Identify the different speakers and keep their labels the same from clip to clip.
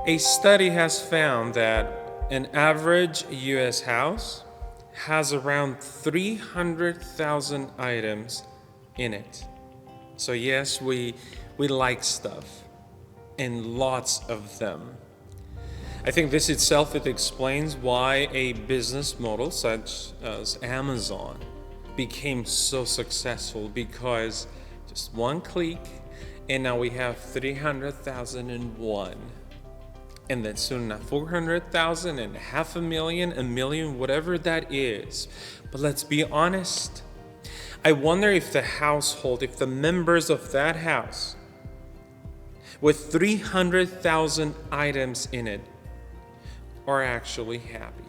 Speaker 1: A study has found that an average U.S. house has around 300,000 items in it. So yes, we like stuff, and lots of them. I think this itself, it explains why a business model such as Amazon became so successful, because just one click and now we have 300,001, and then soon 400,000 and 500,000, a million, whatever that is. But let's be honest, I wonder if the members of that house with 300,000 items in it are actually happy.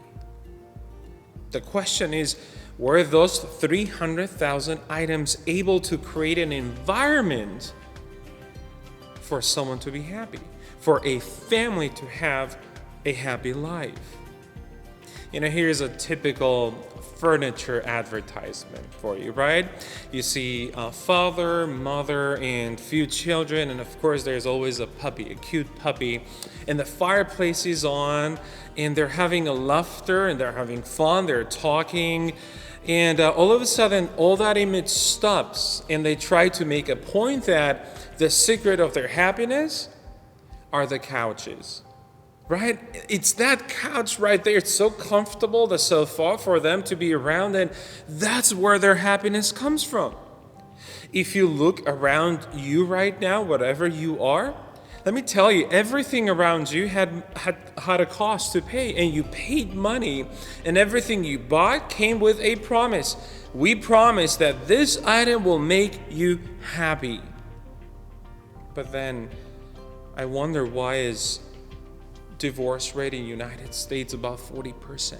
Speaker 1: The question is, were those 300,000 items able to create an environment for someone to be happy, for a family to have a happy life? Here's a typical furniture advertisement for you, right? You see a father, mother, and few children, and of course there's always a puppy, a cute puppy, and the fireplace is on, and they're having a laughter, and they're having fun, they're talking, and all of a sudden all that image stops, and they try to make a point that the secret of their happiness are the couches. Right? It's that couch right there. It's so comfortable, the sofa, for them to be around, and that's where their happiness comes from. If you look around you right now, whatever you are, let me tell you, everything around you had a cost to pay, and you paid money, and everything you bought came with a promise. We promise that this item will make you happy. But then I wonder, why is divorce rate in the United States about 40%?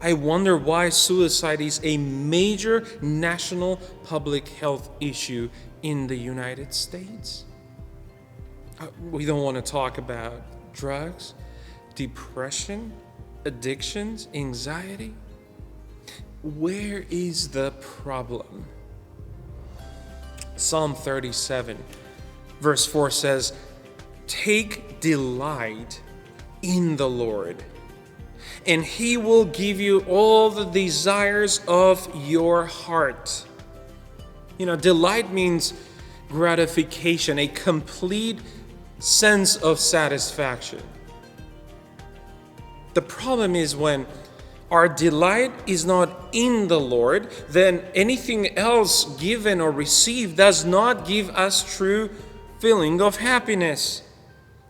Speaker 1: I wonder why suicide is a major national public health issue in the United States. We don't want to talk about drugs, depression, addictions, anxiety. Where is the problem? Psalm 37, verse 4 says, "Take delight in the Lord, and He will give you all the desires of your heart." Delight means gratification, a complete sense of satisfaction. The problem is when our delight is not in the Lord, then anything else given or received does not give us true feeling of happiness.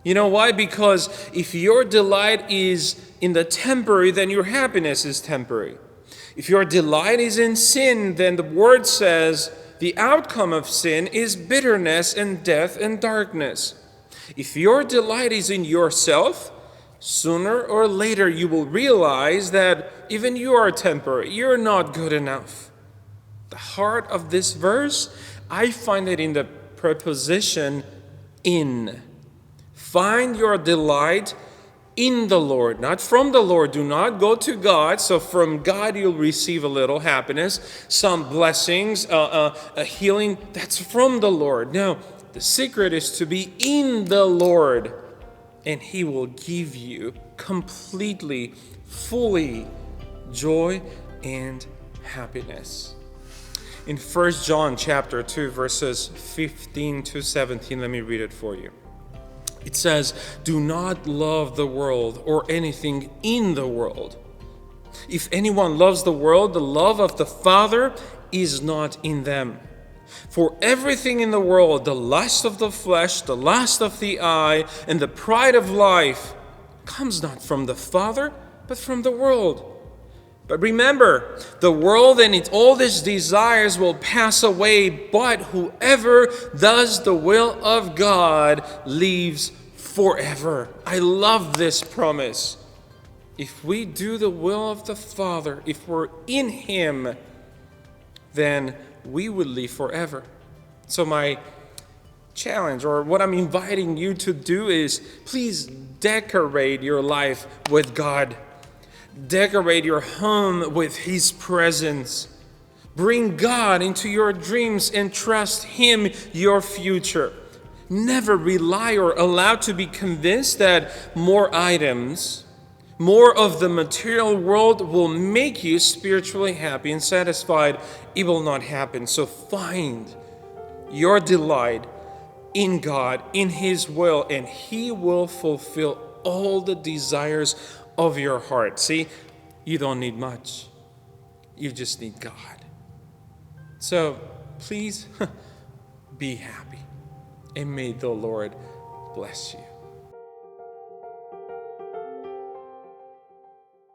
Speaker 1: You know why? Because if your delight is in the temporary, then your happiness is temporary. If your delight is in sin, then the word says the outcome of sin is bitterness and death and darkness. If your delight is in yourself, sooner or later you will realize that even you are temporary. You're not good enough. The heart of this verse, I find it in the preposition in. Find your delight in the Lord, not from the Lord. Do not go to God. So from God you'll receive a little happiness, some blessings, a healing. That's from the Lord. No, the secret is to be in the Lord, and He will give you completely, fully joy and happiness. In 1 John chapter 2, verses 15 to 17, let me read it for you. It says, "Do not love the world or anything in the world. If anyone loves the world, the love of the Father is not in them. For everything in the world, the lust of the flesh, the lust of the eye, and the pride of life, comes not from the Father, but from the world. But remember, the world and all its desires will pass away, but whoever does the will of God lives forever." I love this promise. If we do the will of the Father, if we're in Him, then we will live forever. So my challenge, or what I'm inviting you to do, is please decorate your life with God. Decorate your home with His presence. Bring God into your dreams and trust Him your future. never rely or allow to be convinced that more items, more of the material world will make you spiritually happy and satisfied. It will not happen. So find your delight in God, in His will, and He will fulfill all the desires of your heart. See, you don't need much. You just need God. So please be happy, and may the Lord bless you.